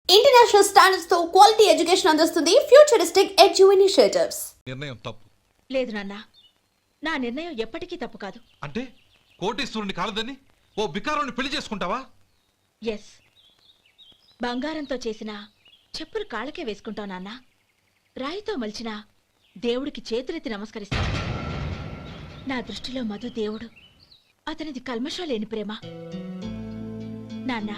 International standards తో quality education అందిస్తుంది futuristic edu initiatives. నిర్ణయం తప్పు లేదు నాన్న, నా నిర్ణయం ఎప్పటికీ తప్పు కాదు. అంటే కోటీశ్వరుని కాలదని ఓ బికారుని పెళ్లి చేసుకుంటావా? ఎస్, బంగారంతో చేసిన చెప్పులు కాళ్ళకే వేసుకుంటావు నాన్న. రాయితో మలిచిన దేవుడికి చేతులెత్తి నమస్కరిస్తాను. నా దృష్టిలో మధు దేవుడు, అతనిది కల్మషం లేని ప్రేమ. నాన్న,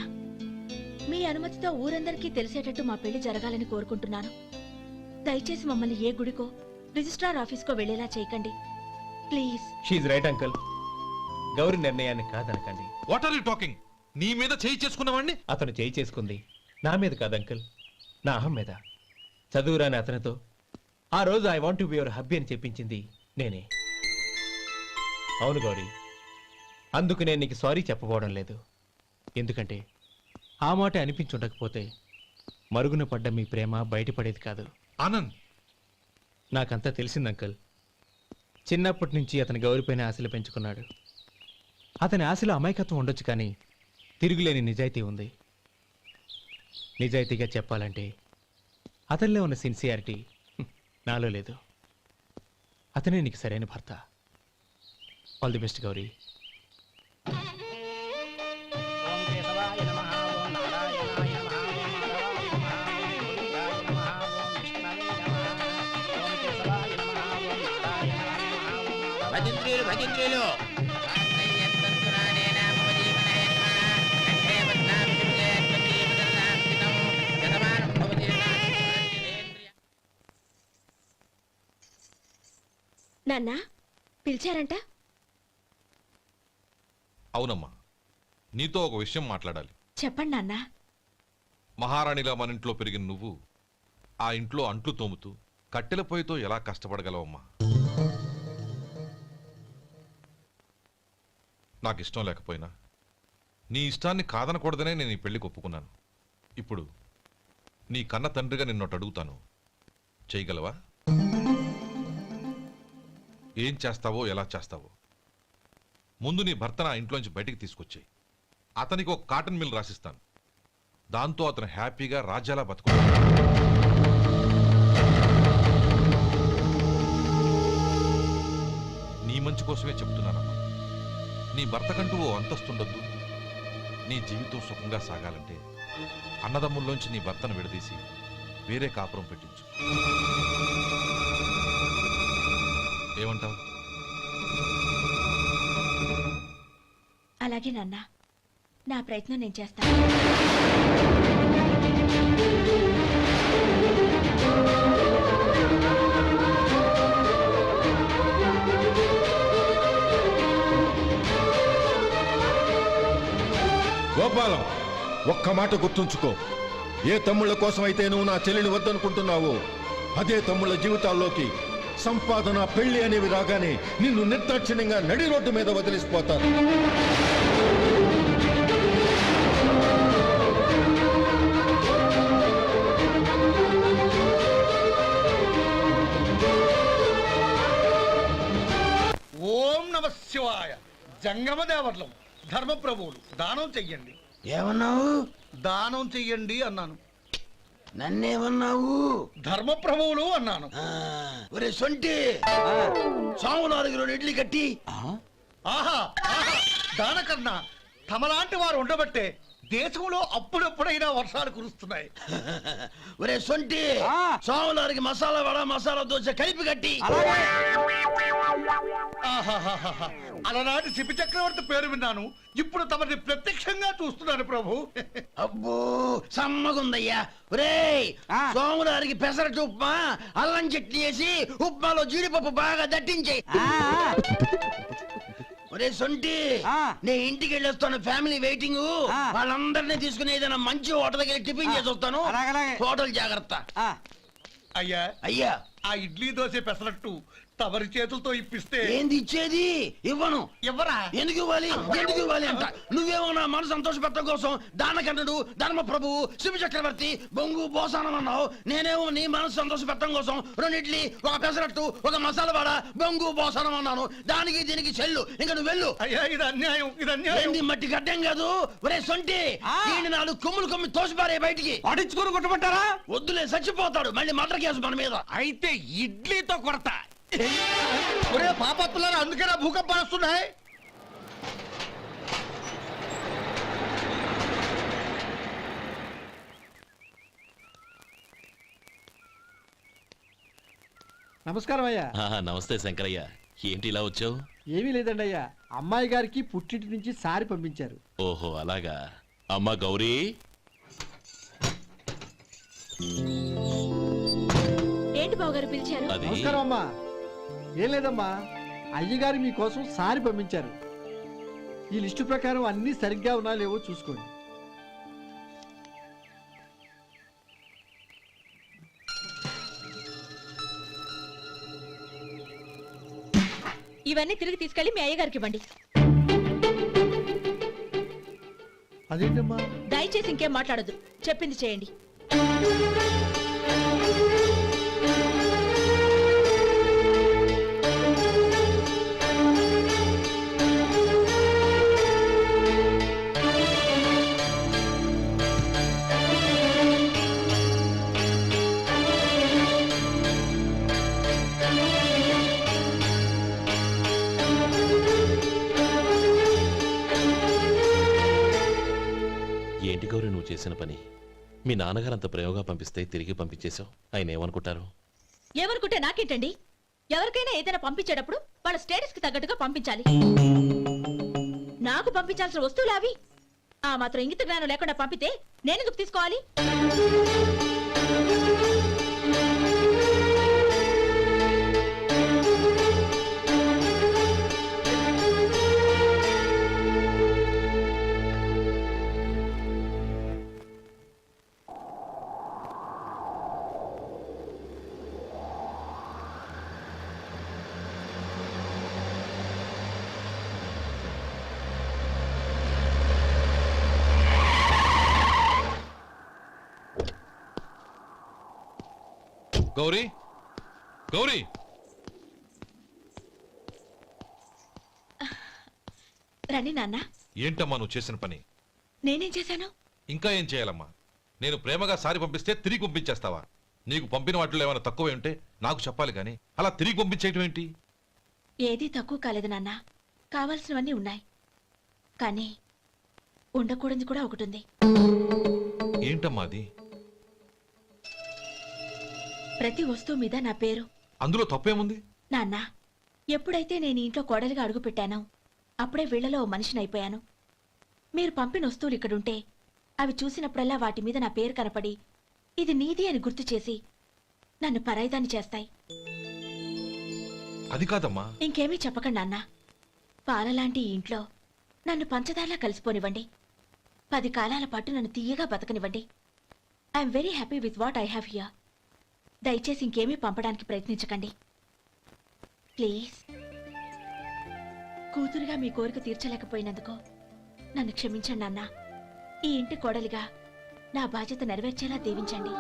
మీ అనుమతితో ఊరందరికీ తెలిసేటట్టు మా పెళ్లి జరగాలని కోరుకుంటున్నాను. దయచేసి మమ్మల్ని ఏ గుడికో రిజిస్ట్రార్ ఆఫీస్కో వెళ్లేలా చేయకండి ప్లీజ్. షీఈ్ రైట్ అంకుల్. గౌరి నిర్ణయాన్ని కాదనకండి. What are you talking? నీ మీద చేయి చేసుకున్నవాడిని అతను చేయి చేసుకుంది నా మీద కాదు అంకుల్, నా అహం మీద. చదువురాని అతనితో ఆ రోజు I want to be your hubby అని చెప్పించింది నేనే. అవును గౌరీ, అందుకు నేను నీకు సారీ చెప్పబోవడం లేదు. ఎందుకంటే ఆ మాట అనిపించుండకపోతే మరుగున పడ్డ మీ ప్రేమ బయటపడేది కాదు. ఆనంద్, నాకంతా తెలిసింది అంకుల్. చిన్నప్పటి నుంచి అతని గౌరిపైన ఆశలు పెంచుకున్నాడు. అతని ఆశలో అమాయకత్వం ఉండొచ్చు, కానీ తిరుగులేని నిజాయితీ ఉంది. నిజాయితీగా చెప్పాలంటే అతనిలో ఉన్న సిన్సియారిటీ నాలో లేదు. అతనే నీకు సరైన భర్త. All the best Gauri. భజంత్రీలు నాన్న, పిలిచారంట? అవునమ్మా, నీతో ఒక విషయం మాట్లాడాలి. చెప్పండి నాన్న. మహారాణిలా మన ఇంట్లో పెరిగిన నువ్వు ఆ ఇంట్లో అంట్లు తోముతూ కట్టెల పొయ్యితో ఎలా కష్టపడగలవమ్మా? నాకు ఇష్టం లేకపోయినా నీ ఇష్టాన్ని కాదనకూడదనే నేను ఈ పెళ్లికి ఒప్పుకున్నాను. ఇప్పుడు నీ కన్న తండ్రిగా నిన్నొట్టు అడుగుతాను, చేయగలవా? ఏం చేస్తావో, ఎలా చేస్తావో ముందు నీ భర్తను ఆ ఇంట్లోంచి బయటికి తీసుకొచ్చాయి. అతనికి ఒక కాటన్ మిల్ రాసిస్తాను. దాంతో అతను హ్యాపీగా రాజ్యాలా బతుకుతాడు. నీ మంచి కోసమే చెప్తున్నానమ్మా. నీ భర్తకంటూ ఓ అంతస్తుండొద్దు. నీ జీవితం సుఖంగా సాగాలంటే అన్నదమ్ముల్లోంచి నీ భర్తను విడదీసి వేరే కాపురం పెట్టించు. ఏమంటావు? అలాగే నాన్న, నా ప్రయత్నం నేను చేస్తాను. గోపాలం, ఒక్క మాట గుర్తుంచుకో. ఏ తమ్ముళ్ళ కోసం అయితే నువ్వు నా చెల్లిని వద్దనుకుంటున్నావో అదే తమ్ముళ్ళ జీవితాల్లోకి సంపాదన, పెళ్లి అనేవి రాగానే నిన్ను నిర్దాక్షిణ్యంగా నడి రోడ్డు మీద వదిలిసిపోతారు. ఓం నమ శివాయ. జంగమ దేవర్లం, ధర్మప్రభువులు, దానం చెయ్యండి. ఏమన్నావు? దానం చెయ్యండి అన్నాను. నన్నేమన్నావు? ధర్మప్రభువులు అన్నాను. ఒరే సొంటి, సామునాలుగు 2 ఇడ్లీ కట్టి. ఆహా ఆహా, దానకన్నా తమలాంటి వారు ఉండబట్టే దేశంలో అప్పుడప్పుడైనా వర్షాలు కురుస్తున్నాయి. ఒరే సొంటి, సామునాలుగు మసాలా వడ, మసాలా దోశ కలిపి కట్టి. ఆహాహాహా, అలనాటి శిపి చక్రవర్తి పేరు విన్నాను, ఇప్పుడు తమని ప్రత్యక్షంగా చూస్తున్నాను ప్రభు. అబ్బో సమ్మగుందయ్యా. ఒరేయ్, సోములారికి పెసరట్టు ఉప్మా, అల్లం చట్నీ వేసి ఉప్మాలో జీడిపప్పు బాగా దట్టించే. ఒరే సొంటి, నే ఇంటికి వెళ్ళొస్తాను, ఫ్యామిలీ వెయిటింగ్. వాళ్ళందరినీ తీసుకుని ఏదైనా మంచి హోటల్ దగ్గర టిఫిన్ చేసి వస్తాను. హోటల్ జాగ్రత్త. అయ్యా అయ్యా, ఆ ఇడ్లీ దోశ పెసరట్టు తమరి చేతులతో ఇప్పిస్తే ఏంది ఇచ్చేది? ఇవ్వను. ఎవరా ఎందుకు ఇవ్వాలి? ఎందుకు ఇవ్వాలి అంట. నువ్వేమో నా మనసు సంతోషపెట్టడం కోసం దానకన్నుడు, ధర్మ ప్రభువు, శివ చక్రవర్తి, బొంగు బోసానం అన్నావు. నేనేమో నీ మనసు సంతోషపెట్టడం కోసం 2 ఇడ్లీ, 1 పెసరట్టు, 1 మసాలా వడ, బొంగు బోసానం అన్నాను. దానికి దీనికి చెల్లు. ఇంకా నువ్వు వెళ్ళు. అయ్యా ఇది అన్యాయం, ఇది అన్యాయం. ఏంది మట్టి గడ్డం కాదు. ఒరే సొంటి, దీన్ని 4 కొమ్ములు కొమ్మి తోసిపారే బయటికి. పడించుకొని కొట్టమంటారా? వద్దులే, చచ్చిపోతాడు. మళ్ళీ మర్డర్ కేసు మన మీద. అయితే ఇడ్లీతో కొడతా. ఒరే పాపత్తులారా, అందుకేనా భూకంపాలు వస్తున్నాయి? నమస్కారం అయ్యా. నమస్తే శంకరయ్య, ఏంటి ఇలా వచ్చావు? ఏమీ లేదండి అయ్యా, అమ్మాయి గారికి పుట్టింటి నుంచి సారి పంపించారు. ఓహో అలాగా. అమ్మా గౌరీ, ఏంటి బావగారు పిలిచారు? అది నమస్కారం అమ్మా. ఏం లేదమ్మా, అయ్యగారు మీకోసం సారి పంపించారు. ఈ లిస్టు ప్రకారం అన్ని సరిగ్గా ఉన్నా లేవో చూసుకోండి. ఇవన్నీ తిరిగి తీసుకెళ్లి మీ అయ్యగారికి ఇవ్వండి. అదేంటమ్మా? దయచేసి ఇంకేం మాట్లాడొద్దు, చెప్పింది చేయండి. ఏంటి గౌరీ నువ్వు చేసిన పని? మీ నాన్నగారు అంత ప్రేమగా పంపిస్తే తిరిగి పంపించేశావు. ఆయన ఏమనుకుంటారు? ఏమనుకుంటే నాకేంటండి? ఎవరికైనా ఏదైనా పంపించేటప్పుడు వాళ్ళ స్టేటస్ కి తగ్గట్టుగా పంపించాలి. నాకు పంపించాల్సిన వస్తువులు అవి. ఆ మాత్రం ఇంగిత జ్ఞానం లేకుండా పంపితే నేనెందుకు తీసుకోవాలి? గౌరీ, గౌరీ, రండి నాన్న. ఏంటమ్మా నువ్వు చేసిన పని? నేనేం చేశాను? ఇంకా ఏం చేయాలమ్మా? నేను ప్రేమగా సారి పంపిస్తే తిరిగి పంపించేస్తావా? నీకు పంపిన వాటిలో ఏమైనా తక్కువ ఉంటే నాకు చెప్పాలి కానీ అలా తిరిగి పంపించేయటం ఏంటి? ఏదీ తక్కువ కాలేదు నాన్న, కావాల్సినవన్నీ ఉన్నాయి. కానీ ఉండకూడదు కూడా ఒకటి ఉంది. ఏంటమ్మా అది? ప్రతి వస్తువు మీద నా పేరు. అందులో తప్పేముంది? నాన్న, ఎప్పుడైతే నేను ఇంట్లో కోడలిగా అడుగు పెట్టానో అప్పుడే వీళ్లలో ఓ మనిషిని అయిపోయాను. మీరు పంపిన వస్తువులు ఇక్కడుంటే అవి చూసినప్పుడల్లా వాటి మీద నా పేరు కనపడి ఇది నీది అని గుర్తు చేసి నన్ను పరాయిదాన్ని చేస్తాయి. అది కాదమ్మా. ఇంకేమీ చెప్పకండి నాన్న. పాలలాంటి ఈ ఇంట్లో నన్ను పంచదారలా కలిసిపోనివ్వండి. 10 కాలాల పాటు నన్ను తీయగా బతకనివ్వండి. I'm very happy with what I have here. దయచేసి ఇంకేమీ పంపడానికి ప్రయత్నించకండి ప్లీజ్. కూతురుగా మీ కోరిక తీర్చలేకపోయినందుకు నన్ను క్షమించండి నాన్న. ఈ ఇంటి కోడలిగా నా బాధ్యత నెరవేర్చేలా దీవించండి.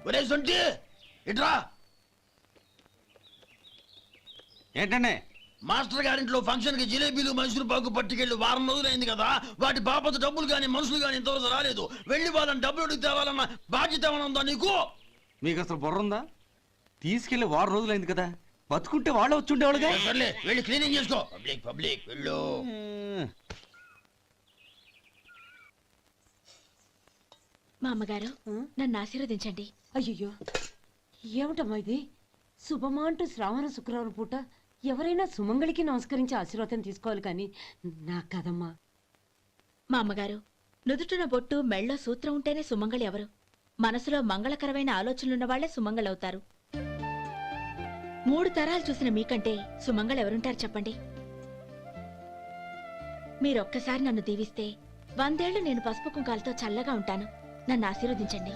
ఒరే సొంటి, ఇట్రా. ఏంటండి? మాస్టర్ గారింట్లో ఫంక్షన్ కి జిలేబీలు, మైసూరు పాకు పట్టుకెళ్ళి 1 వారం రోజులైంది కదా. వాటి బాపత డబ్బులు కానీ మనుషులు కానీ ఇంతవరకు రాలేదు. వెళ్ళి వాళ్ళని డబ్బులు అడిగి తేవాలన్న బాధ్యత ఏమైనా ఉందా నీకు? మీకు అసలు బుర్ర ఉందా? తీసుకెళ్లి 1 వారం రోజులైంది కదా, బతుకుంటే వాళ్ళు వచ్చి ఉండేవాళ్ళుగా. సర్లే, వెళ్ళి క్లీనింగ్ చేసుకో. పబ్లిక్ పబ్లిక్ వెళ్ళు. మా అమ్మగారు నన్ను ఆశీర్వదించండి. అయ్యో ఏమిటమ్మా ఇది? శుభమా అంటూ శ్రావణ శుక్రవారం పూట ఎవరైనా సుమంగళికి నమస్కరించి ఆశీర్వాదం తీసుకోవాలి కానీ నాకు కదమ్మా. మా అమ్మగారు, నుదుటిన బొట్టు మెళ్ళో సూత్రం ఉంటేనే సుమంగళి ఎవరు? మనసులో మంగళకరమైన ఆలోచనలున్న వాళ్లే సుమంగళవుతారు. 3 తరాలు చూసిన మీకంటే సుమంగళ ఎవరుంటారు చెప్పండి? మీరొక్కసారి నన్ను దీవిస్తే 100 ఏళ్లు నేను పసుపు కుంకాలతో చల్లగా ఉంటాను. నన్ను ఆశీర్వదించండి.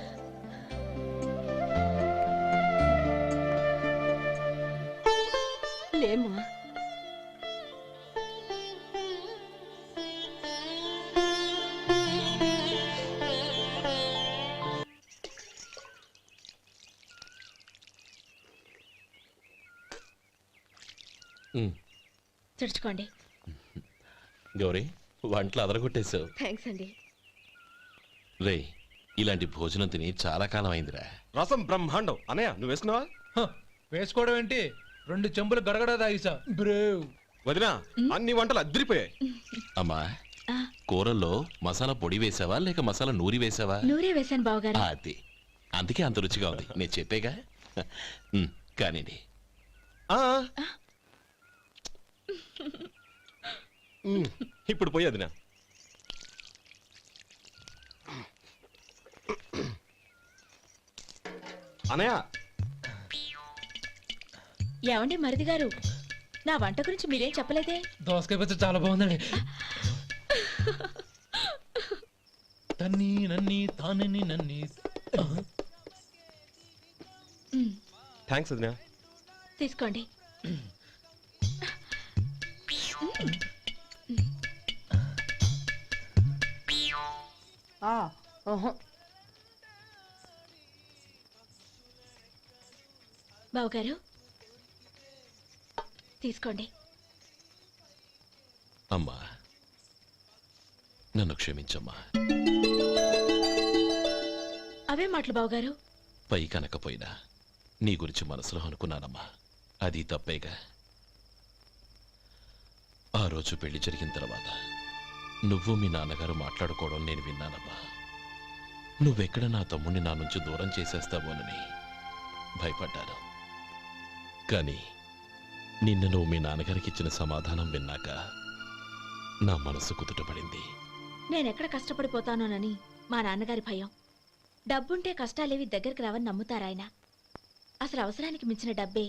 లేమ్మా, తుడుచుకోండి. గౌరీ వంటలు అదరగొట్టేశావు. థ్యాంక్స్ అండి. రే ఇలాంటి భోజనం తిని చాలా కాలం అయిందిరా. రసం బ్రహ్మాండం. అనయ్య నువ్వు వేసుకున్నావా? వేసుకోవడం ఏంటి, 2 చెంబులు గడగడ తాగిసా బ్రేవ్. వదినా అన్ని వంటలు అద్దరిపోయాయి. అమ్మా ఆ, కూరల్లో మసాలా పొడి వేసావా లేక మసాలా నూరి వేసావా? నూరే వేశాను బావగారు. అది అందుకే అంత రుచిగా ఉంది. నేను చెప్పేగా. కానివ్వండి. ఇప్పుడు పోయి వదినా. అనయ్య ఏమండి మరిది గారు, నా వంట గురించి మీరేం చెప్పలేదే? దోసకాయ పచ్చడి చాలా బాగుందండి. తన్ని నన్ని తానని నన్ని. థ్యాంక్స్ వదినా. తీసుకోండి. బావగారు తీసుకోండి. అమ్మా నన్ను క్షమించమ్మా. అవే మాటలు బావగారు. పై కనకపోయినా నీ గురించి మనసులో అనుకున్నానమ్మా. అది తప్పేగా. ఆ రోజు పెళ్లి జరిగిన తర్వాత నువ్వు మీ నాన్నగారు మాట్లాడుకోవడం నేను విన్నానమ్మా. నువ్వెక్కడ నా తమ్ముడిని నా నుంచి దూరం చేసేస్తావోనని భయపడ్డాను. కానీ నిన్న నువ్వు మీ నాన్నగారికి ఇచ్చిన సమాధానం విన్నాక నా మనసు కుదుటపడింది. నేనెక్కడ కష్టపడిపోతానోనని మా నాన్నగారి భయం. డబ్బుంటే కష్టాలేవి దగ్గరికి రావని నమ్ముతారాయన. అసలు అవసరానికి మించిన డబ్బే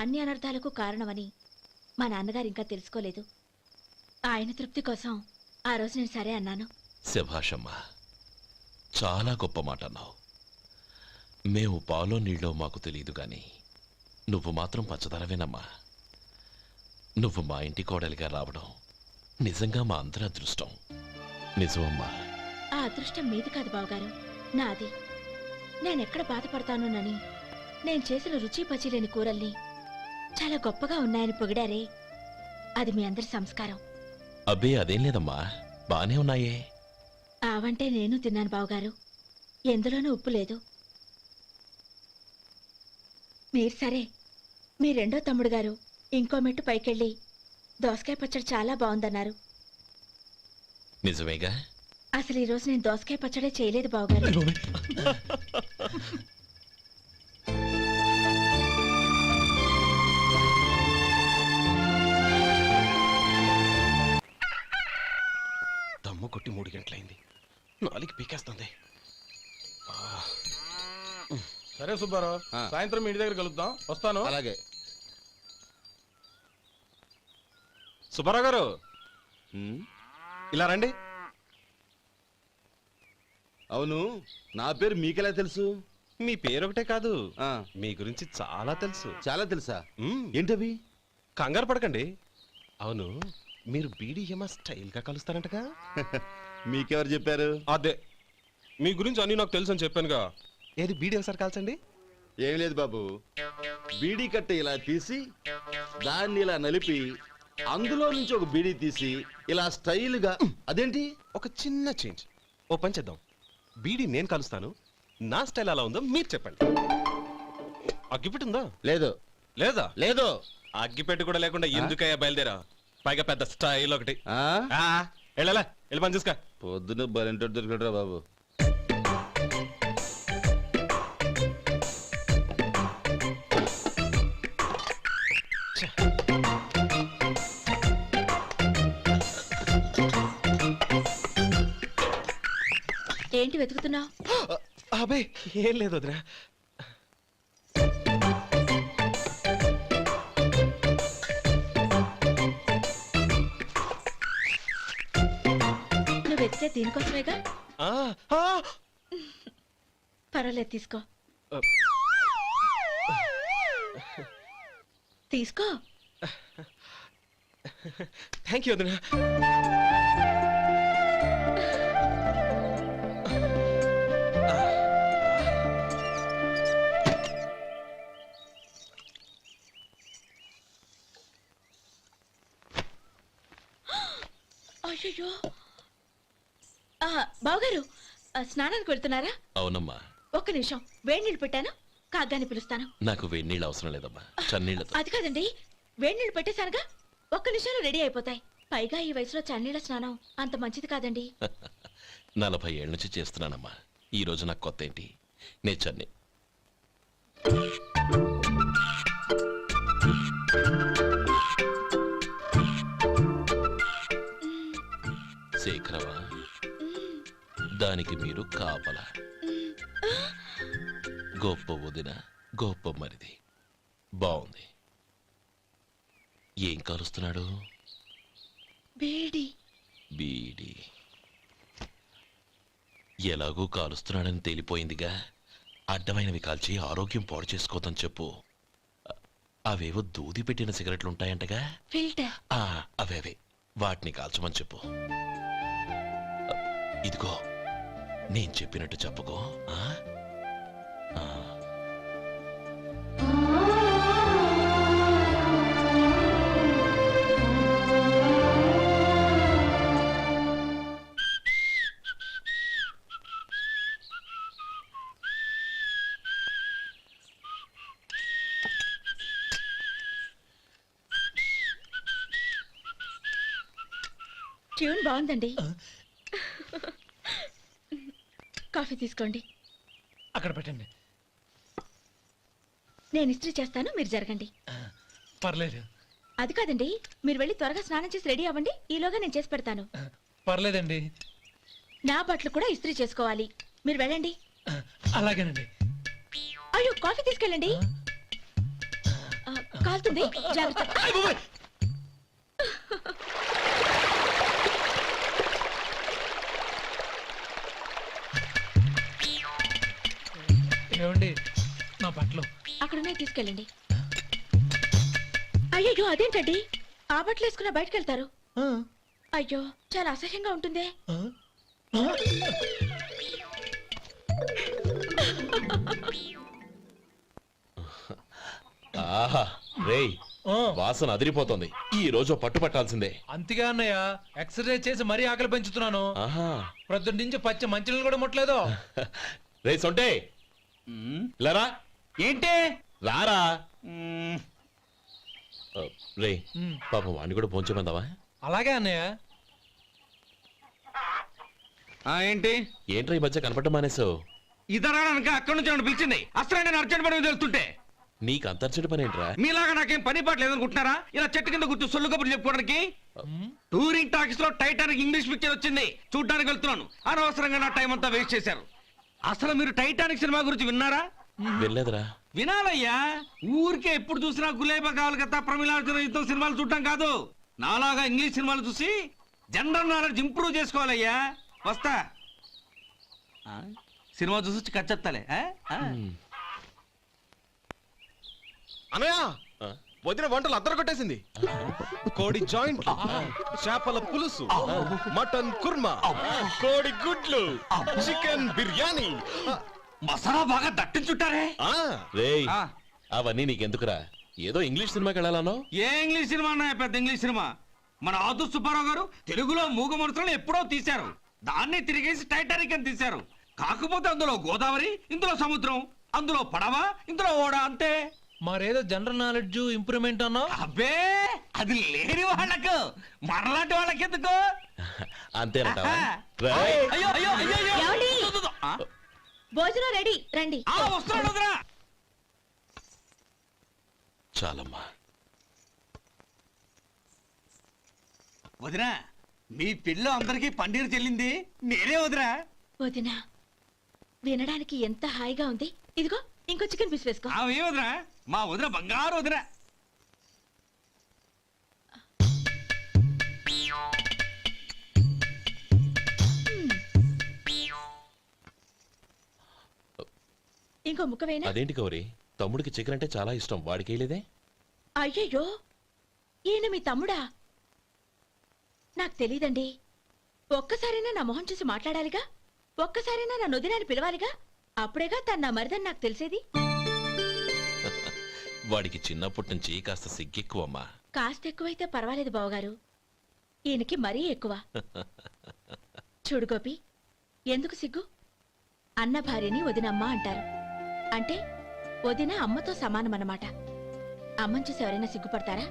అన్ని అనర్థాలకు కారణమని మా నాన్నగారు ఇంకా తెలుసుకోలేదు. ఆయన తృప్తి కోసం ఆ రోజు నేను సరే అన్నాను. శభాషమ్మా, చాలా గొప్ప మాట అన్నావు. మేము పాలో నీళ్ళో మాకు తెలియదు గాని నువ్వు మాత్రం పచ్చదనవేనమ్మా. నువ్వు మా ఇంటి కోడలిగా రావడం నిజంగా మా అందరి అదృష్టం. నిజమమ్మా. ఆ అదృష్టం మీది కాదు బావగారు, నాది. నేనెక్కడ బాధపడతానోనని నేను చేసిన రుచి పచిలేని కూరల్ని చాలా గొప్పగా ఉన్నాయని పొగిడారే, అది మీ అందరి సంస్కారం. అబ్బే అదేం లేదమ్మా, బానే ఉన్నాయే. ఆవంటే నేను తిన్నాను బావగారు, ఎందులోనూ ఉప్పు లేదు. మీరు సరే, మీ రెండో తమ్ముడు గారు ఇంకో మెట్టు పైకెళ్ళి దోసకాయ పచ్చడి చాలా బాగుందన్నారు. నిజమేగా? అసలు ఈరోజు నేను దోసకాయ పచ్చడే చేయలేదు బావగారు. దమ్ము కొట్టి 3 గంటలైంది. 4కి పీకేస్తుంది. సరే సుబ్బారావు, సాయంత్రం మీ ఇంటి దగ్గర కలుద్దాం. వస్తాను. అలాగే. సుబ్బారావు గారు ఇలా రండి. అవును, నా పేరు మీకెలా తెలుసు? మీ పేరు ఒకటే కాదు, మీ గురించి చాలా తెలుసు. చాలా తెలుసా? ఏంటవి? కంగారు పడకండి. అవును, మీరు బీడీఎం స్టైల్ గా కలుస్తారంటగా? మీకెవరు చెప్పారు? అదే, మీ గురించి అన్ని నాకు తెలుసు అని చెప్పానుగా. ఏది బీడీ ఒకసారి కాల్చండి. ఏం లేదు బాబు, బీడీ కట్ట ఇలా తీసి దాన్ని ఇలా నలిపి అందులో నుంచి ఒక బీడీ తీసి ఇలా స్టైల్గా. అదేంటి? ఒక చిన్న చేంజ్. ఓ పని చేద్దాం, బీడీ నేను కలుస్తాను, నా స్టైల్ అలా ఉందో మీరు చెప్పండి. అగ్గిపెట్టి ఉందా? లేదు. లేదా? లేదు. అగ్గిపెట్టి కూడా లేకుండా ఎందుకయ్యా బయలుదేరా? పైగా పెద్ద స్టైల్ ఒకటి. వెళ్ళాలా, వెళ్ళి పని చూసుకో. పొద్దున బలింటోడు దొరికడరా బాబు. ఏంటి వెతుకుతున్నావు? అబే ఏం లేదు వదినా. నువ్వు వెతికే దీనికోసమేగా. ఆ, ఆ, పర్వాలేదు, తీసుకో. తీసుకో. థ్యాంక్ యూ వదినా. అయ్యో, బావగారు స్నానానికి వెళ్తున్నారా? అవునమ్మా. ఒక్క నిమిషం, వేడి నీళ్ళు పెట్టాను, కాగ్గాని పిలుస్తాను. నాకు వేడినీళ్ళు అవసరం లేదమ్మా, చన్నీళ్ళతో. అది కాదండి, వేడి నీళ్ళు పెట్టేశానుగా, ఒక్క నిమిషంలో రెడీ అయిపోతాయి. పైగా ఈ వయసులో చన్నీళ్ళ స్నానం అంత మంచిది కాదండి. 40 ఏళ్ళ నుంచి చేస్తున్నానమ్మా. ఈ రోజు నాకు కొత్త ఏంటి? నే చన్ని. శేఖరవా, దానికి మీరు కాపలా. గొప్ప వదిన, గొప్ప మరిది. బాగుంది. ఏం కాలుస్తున్నాడు? బీడి. బీడి ఎలాగూ కాలుస్తున్నాడని తేలిపోయిందిగా. అడ్డమైనవి కాల్చి ఆరోగ్యం పాడు చేసుకోదని చెప్పు. అవేవో దూది పెట్టిన సిగరెట్లుంటాయంటగా. ఫిల్టర్. అవే వాటిని కాల్చమని చెప్పు. ఇదిగో, నేను చెప్పినట్టు చెప్పుకో. ట్యూన్ బాగుందండి. కాఫీ తీసుకోండి. అక్కడ పెట్టండి. నేను ఇస్త్రీ చేస్తాను, మీరు జరగండి. పర్లేదు. అది కాదండి, మీరు వెళ్ళి త్వరగా స్నానం చేసి రెడీ అవ్వండి, ఈలోగా నేను చేసి పెడతాను. పర్లేదండి. నా బట్టలు కూడా ఇస్త్రీ చేసుకోవాలి, మీరు వెళ్ళండి. అలాగేనండి. అయ్యో, కాఫీ తీసుకెళ్ళండి. కాలుతుంది, జాగ్రత్త. ఏమండి, నా బట్టలు అక్కడున్నాయి, తీసుకెళ్ళండి. అయ్యో, అదేంటండి, ఆ బట్టలు వేసుకున్న బయటకు వెళ్తారు? అయ్యో, చాలా అసహ్యంగా ఉంటుందే. ఆహా రేయ్, వాసన అదిరిపోతుంది. ఈ రోజు పట్టు పట్టాల్సిందే. అంతగా అన్నయ్య, ఎక్సర్సైజ్ చేసి మరీ ఆకలి పెంచుతున్నాను. ప్రొద్దున నుంచి పచ్చ మంచినీళ్ళు కూడా ముట్టలేదు. రే సొంటే, లరా. ఏంటి? రారా. రే, పాపం వాడిని కూడా పోంచమందావా? అలాగే అన్నయ్య. ఏంటి? ఏంట్రా ఈ మధ్య కనపడటం మానేసావు? ఇతరా అక్కడి నుంచి నన్ను పిలిచింది. అసలు నేను అర్జెంట్ పని వెళ్తుంటే నీకు అంతర్చడి పని ఏంట్రా? మీలాగా నాకేం పని పాట లేదనుకుంటున్నారా? ఇలా చెట్టు కింద కూర్చో సొల్లు కబుర్లు చెప్పుకోవడానికి. టూరింగ్ టాకీస్ లో టైటానిక్ ఇంగ్లీష్ పిక్చర్ వచ్చింది, చూడ్డానికి వెళ్తున్నాను. అనవసరంగా నా టైం అంతా వేస్ట్ చేశారు. అసలు మీరు టైటానిక్ సినిమా గురించి విన్నారా? వెళ్ళలేదురా. వినాలయ్యా. ఊరికే ఎప్పుడు చూసినా గులేబా కావాలి కదా, ప్రమిళార్జున యుద్ధం సినిమాలు చూడటం కాదు. నాలాగా ఇంగ్లీష్ సినిమాలు చూసి జనరల్ నాలెడ్జ్ ఇంప్రూవ్ చేసుకోవాలయ్యా. వస్తా. సినిమా చూసి కచ్చెత్తాలే. అనయ్య, వదిన వంటలు అద్దరు కొట్టేసింది. కోడి జాయింట్, చేపల పులుసు, మటన్ కుర్మా, కోడి గుడ్లు, చికెన్ బిర్యానీ, మసాలా బాగా దట్టించుంటారే. రేయ్, అవన్నీ నీకెందుకురా? ఏదో ఇంగ్లీష్ సినిమాకి వెళ్ళాలనో? ఏ ఇంగ్లీష్ సినిమా అన్నా? పెద్ద ఇంగ్లీష్ సినిమా. మన ఆదు సుబ్బారావు గారు తెలుగులో మూగ మనుషులను ఎప్పుడో తీశారు. దాన్ని తిరిగేసి టైటానిక్ అని తీశారు. కాకపోతే అందులో గోదావరి, ఇందులో సముద్రం, అందులో పడవ, ఇందులో ఓడ, అంతే. మరేదో జనరల్ నాలెడ్జ్ ఇంప్రూవ్మెంట్ అన్నా? అబ్బే, అది లేని వాళ్ళకు, మనలాంటి వాళ్ళకి ఎందుకు? అంతేనంటావా? అయ్యో అయ్యో అయ్యో, ఏమండి? భోజనం రెడీ, రండి. వస్తున్నాడు వదరా. చాలమ్మా. వదినా, మీ పిల్ల అందరికీ పన్నీరు చెల్లింది నేనే వదినా. వదినా, వినడానికి ఎంత హాయిగా ఉంది. ఇదిగో ఇంకో చికెన్ పీస్ వేసుకో. ఏ వదిన, మా వదిన బంగారు వదిన. ఇంకో ముక్క వేయనా? అదేంటి గౌరీ, తమ్ముడికి చికెన్ అంటే చాలా ఇష్టం, వాడికి వేయలేదే? అయ్యయ్యో, ఈయన మీ తమ్ముడా? నాకు తెలీదండి. ఒక్కసారైనా నా మొహం చూసి మాట్లాడాలిగా, ఒక్కసారైనా నా నొదినాన్ని పిలవాలిగా, అప్పుడేగా తన నా మరిదని నాకు తెలిసేది. వాడికి చిన్నప్పటి నుంచి కాస్త సిగ్గెక్కువమ్మా. కాస్త ఎక్కువైతే పర్వాలేదు బావగారు, ఈయనకి మరీ ఎక్కువ. చూడు గోపి, ఎందుకు సిగ్గు? అన్న భార్యని వదినమ్మ అంటారు. అంటే వదిన అమ్మతో సమానమన్నమాట. అమ్మని చూసి ఎవరైనా సిగ్గుపడతారా?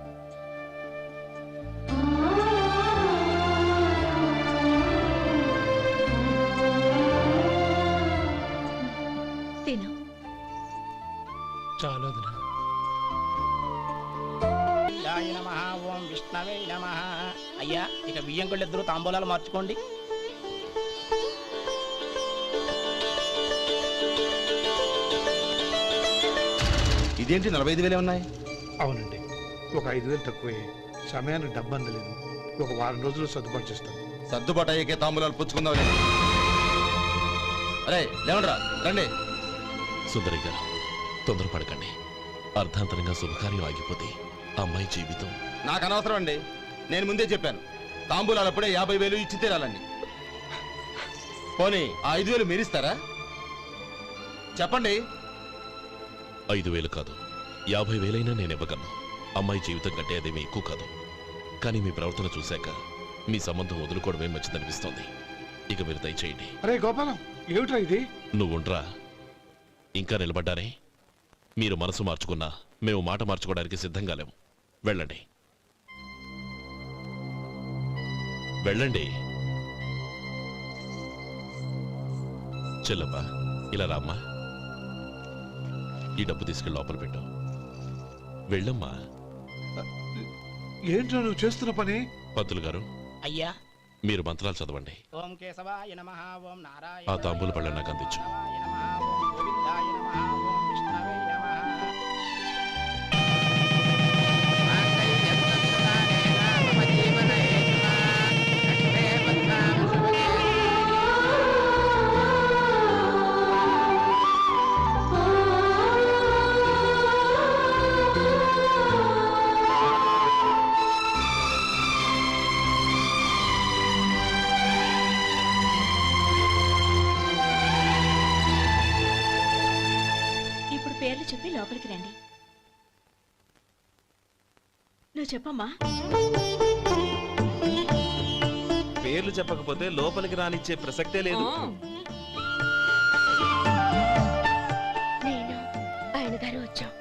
తిను. చాలా ఓం విష్ణవే నమః. అయ్యా, ఇక బియ్యం కొళ్ళు ఇద్దరు తాంబూలాలు మార్చుకోండి. ఇదేంటి 45,000 ఉన్నాయి? అవునండి, ఒక 5,000 తక్కువే. సమయానికి డబ్బు అందలేదు. ఒక వారం రోజుల్లో సర్దుబాటు చేస్తాం. సర్దుబాటు అయ్యే తాంబూలాలు పుచ్చుకుందాం. అరే లేవండ్రా, రండి. సుందరి గారు, తొందరపడకండి. అర్ధాంతరంగా శుభకార్యం ఆగిపోతే అమ్మాయి జీవితం. నాకు అనవసరం అండి, నేను ముందే చెప్పాను. తాంబూలాలు అప్పుడే 50,000 ఇచ్చి తీరాలండి. పోనీ ఆ 5,000 మీరిస్తారా? చెప్పండి. 5,000 కాదు, 50,000 నేను ఇవ్వగలను. అమ్మాయి జీవితం కంటే అదేమీ ఎక్కువ కాదు. కానీ మీ ప్రవర్తన చూశాక మీ సంబంధం వదులుకోవడమే మంచిదనిపిస్తోంది. ఇక మీరు దయచేయండి. అరే గోపాలం, ఏమిట్రా ఇది? నువ్వుండ్రా. ఇంకా నిలబడ్డారే? మీరు మనసు మార్చుకున్నా మేము మాట మార్చుకోవడానికి సిద్ధంగా లేము. వెళ్ళండి, వెళ్ళండి. చెల్లమ్మా, ఇలా రామ్మా. ఈ డబ్బు తీసుకెళ్ళి లోపల పెట్టు. వెళ్ళమ్మా. ఏంట్రా నువ్వు చేస్తున్న పని? పంతులు గారు, అయ్యా, మీరు మంత్రాలు చదవండి. ఓం కేశవాయ నమః. ఓం నారాయణ. ఆ తాంబూల పళ్ళ నాకు అందించు. ఓం గోవిందాయ నమః. ఓం విష్ణవే నమః. ఇప్పుడు పేర్లు చెప్పి లోపలికి రండి. నువ్వు చెప్పమ్మా. పేర్లు చెప్పకపోతే లోపలికి రానిచ్చే ప్రసక్తే లేదు. నేను ఆయన గారు వచ్చాం.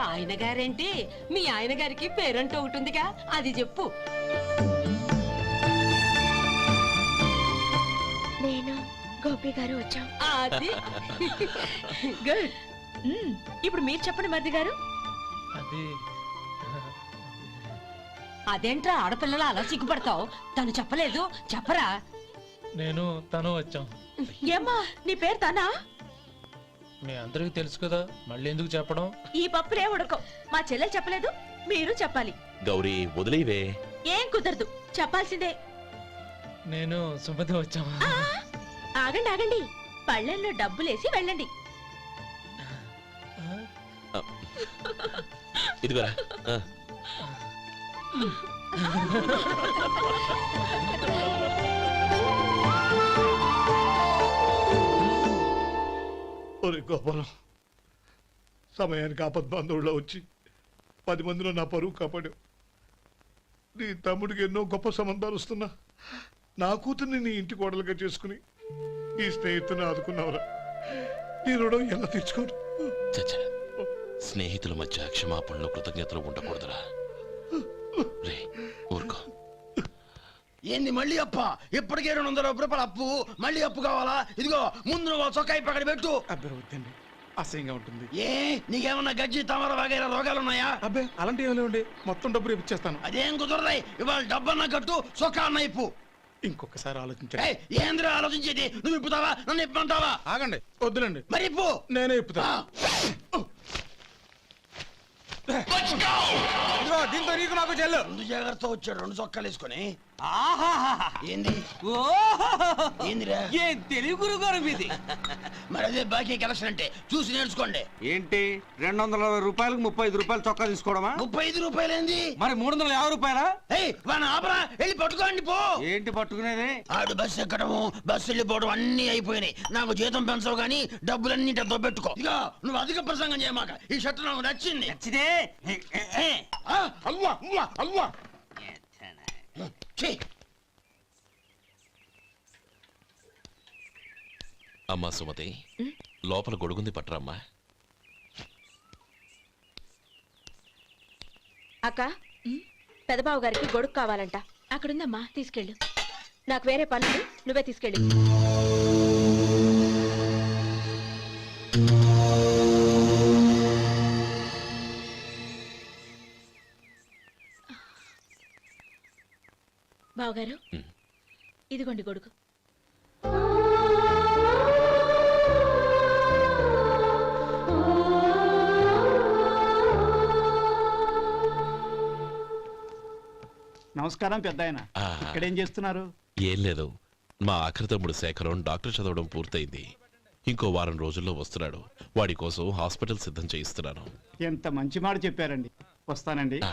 ఆయన గారేంటి, మీ ఆయన గారికి పేరంటూ ఒకటి ఉందిగా, అది చెప్పు. నేను గోపి గారు వచ్చాం. అది గుడ్. ఇప్పుడు మీరు చెప్పండి మరిది గారు. అదేంట్రా ఆడపిల్లలు అలా సిగ్గుపడతావు? తను చెప్పలేదు, చెప్పరా? నేను తను వచ్చాం. ఏమ్మా, నీ పేరు తానా? మీ అందరికి తెలుసు కదా, మళ్ళీ ఎందుకు చెప్పడం? ఈ పప్పులే ఉడకం. మా చెల్లెలు చెప్పలేదు, మీరు చెప్పాలి. గౌరీ, వదిలేవే. ఏం కుదరదు, చెప్పాల్సిందే. నేను సుమతి వచ్చాం. ఆ, ఆగండి ఆగండి, పళ్ళెంలో డబ్బులేసి వెళ్ళండి. ఇదిగోరా. ఒరే గోపాలం, సమయానికి ఆపద్బాంధవుల్లో వచ్చి 10 మందిలో నా పరువు కాపాడావు. నీ తమ్ముడికి ఎన్నో గొప్ప సంబంధాలు వస్తున్నా నా కూతుర్ని నీ ఇంటి కోడలుగా చేసుకుని ఈ స్నేహితుని ఆదుకున్నావురా. నీ రుణం ఎలా తీర్చుకోరు? చచ్చా, స్నేహితుల మధ్య క్షమాపణలు కృతజ్ఞతలు ఉండకూడదురా. రే, ఊరుకో. ఏంది మళ్ళీ అప్ప? ఇప్పటికే 200 రూపాయల అప్పు, మళ్ళీ అప్పు కావాలా? ఇదిగో ముందు నువ్వు చొక్కా పక్కన పెట్టు. అబ్బే వద్దండి, అసహ్యంగా ఉంటుంది. ఏ నీకేమన్నా గజ్జి తమర వగైరా రోగాలు ఉన్నాయా? అబ్బే అలాంటి ఏమైనా ఉండే, మొత్తం డబ్బు రేపు ఇచ్చేస్తాను. అదేం కుదరదాయి. ఇవాళ డబ్బన్నా కట్టు, చొక్కా అన్న ఇప్పు. ఇంకొకసారి ఆలోచించండి. ఏయ్, ఏంద్రా ఆలోచించేది? నువ్వు ఇప్పుతావా నన్ను ఇప్పమంటావా? ఆగండి, వద్దులండి, మరి ఇప్పు. నేనే ఇప్పుతా. ఇదిగో, దీంతో నీకు నాకు చెల్లు. ముందు జాగ్రత్త వచ్చాడు 2 చొక్కాలు వేసుకొని. ఆహాహా. ఏంది ఏందిరా? ఏ తెలుగు గురుగారు మీది? మరి అదే బాకీ కలెక్షన్ అంటే చూసి నేర్చుకోండి. ఏంటి 220 రూపాయలకు 35 రూపాయలు చొక్కా తీసుకోవడమా? 35 రూపాయలు ఏంది? మరి 350 రూపాయలా? ఏయ్, వాడిని ఆపరా, వెళ్ళి పట్టుకోండి పో. ఏంటి పట్టుకునేది? ఆడు బస్సు ఎక్కడము బస్సు వెళ్ళిపోవడం అన్ని అయిపోయినాయి. నాకు జీతం పెంచవు గానీ డబ్బులన్నీ దొబ్బెట్టుకో. ఇక నువ్వు అధిక ప్రసంగం చేయమాక. ఈ షర్ట్ నాకు నచ్చింది. నచ్చితే అల్వా అల్వా అల్వా. ఛీ. అమ్మా సుమతి, లోపల గొడుగుంది పట్టరమ్మా. అక్క పెదబాబు గారికి గొడుగు కావాలంట. అక్కడుందమ్మా, తీసుకెళ్ళు. నాకు వేరే పనులు, నువ్వే తీసుకెళ్ళి. బావగారు, ఇదిగోండి గొడుగు. నమస్కారం పెద్ద ఆయన. ఆ, ఇక్కడేం చేస్తున్నారు? ఏం లేదు, మా ఆఖరి తమ్ముడు శేఖరం డాక్టర్ చదవడం పూర్తయింది. ఇంకో వారం రోజుల్లో వస్తున్నాడు. వాడి కోసం హాస్పిటల్ సిద్ధం చేయిస్తున్నాను. ఎంత మంచి మాట చెప్పారండి. వస్తానండి.